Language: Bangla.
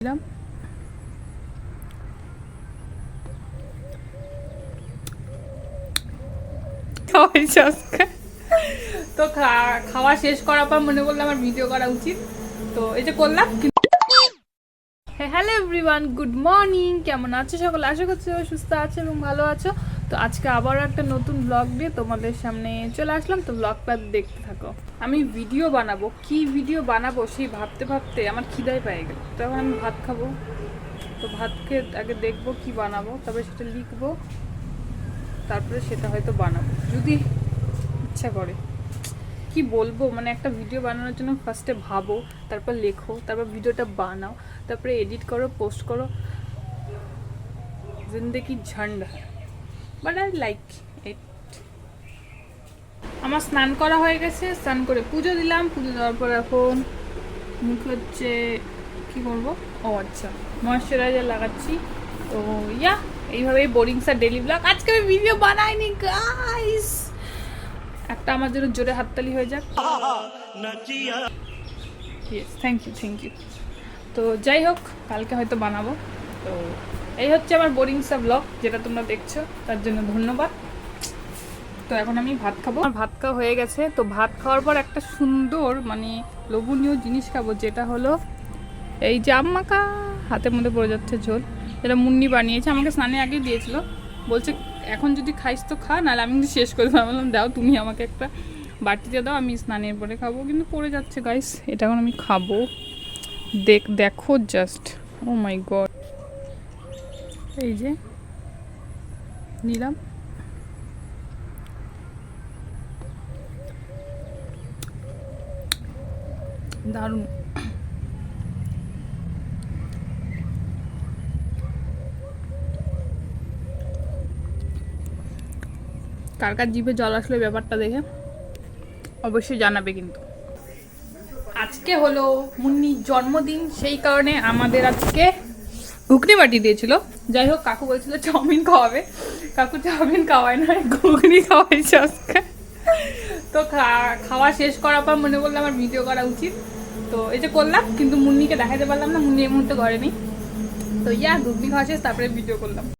দিলাম। তো খাওয়া শেষ করার পর মনে করলাম আমার ভিডিও করা উচিত, তো এই যে করলাম। Hello everyone, good morning. কেমন আছো সকলে? আশা করছি সুস্থ আছো এবং ভালো আছো। তো আজকে আবারও একটা নতুন ব্লগ দিয়ে তোমাদের সামনে চলে আসলাম। তো ব্লগটা দেখতে থাকো। আমি ভিডিও বানাবো, কি ভিডিও বানাবো সেই ভাবতে ভাবতে আমার খিদায় পেয়ে গেল। তো এখন আমি ভাত খাবো, তো ভাতকে আগে দেখবো কি বানাবো, তারপরে সেটা লিখবো, তারপরে সেটা হয়তো বানাবো যদি ইচ্ছা করে। কি বলবো, মানে একটা ভিডিও বানানোর জন্য ফার্স্টে ভাবো, তারপর লেখো, তারপর ভিডিওটা বানাও, তারপরে এডিট করো, পোস্ট করো। জিন্দেগি ঝন্ড, বাট আই লাইক ইট। আমার স্নান করা হয়ে গেছে, স্নান করে পুজো দিলাম। পুজো দেওয়ার পর এখন মুখে হচ্ছে কি করবো, ও আচ্ছা ময়েশ্চারাইজার লাগাচ্ছি। তো ইয়া, এইভাবেই বোরিং স্যার ডেলি ব্লগ। আজকে আমি ভিডিও বানাইনি গাইস, একটা আমার জন্য জোরে হাততালি হয়ে যাক। Thank you. তো যাই হোক, কালকে হয়তো বানাবো। তো এই হচ্ছে আমার বোরিং সা ব্লগ, যেটা তোমরা দেখছো, তার জন্য ধন্যবাদ। তো এখন আমি ভাত খাবো। আমার ভাত খাওয়া হয়ে গেছে। তো ভাত খাওয়ার পর একটা সুন্দর মানে লোভনীয় জিনিস খাবো, যেটা হলো এই জাম মাখা। হাতের মধ্যে পড়ে যাচ্ছে ঝোল, যেটা মুন্নি বানিয়েছে, আমাকে স্নানে আগেই দিয়েছিল। বলছে এখন যদি খাইস তো খা, নাহলে আমি কিন্তু শেষ করে দেবো। বললাম দাও, তুমি আমাকে একটা বাটিতে দাও, আমি স্নানের পরে খাবো। কিন্তু পড়ে যাচ্ছে গাইস, এটা এখন আমি খাবো। দেখো জাস্ট, ও মাই গড। এই যে নিলাম, দারুণ। কার কার জিভে জল আসলে ব্যাপারটা দেখে অবশ্যই জানাবে। কিন্তু আজকে হলো মুন্নির জন্মদিন, সেই কারণে আমাদের আজকে ঘুগনি বাটি দিয়েছিল। যাই হোক, কাকু বলছিল চাউমিন খাওয়াবে, কাকু চাউমিন খাওয়ায় না, ঘুগনি খাওয়াইছে আজকে। তো খাওয়া শেষ করার পর মনে করলাম আমার ভিডিও করা উচিত, তো এই যে করলাম। কিন্তু মুন্নিকে দেখাতে পারলাম না, মুন্নি এই মুহূর্তে ঘরে নেই। তো ইয়া, ঘুগনি খাওয়া শেষ, তারপরে ভিডিও করলাম।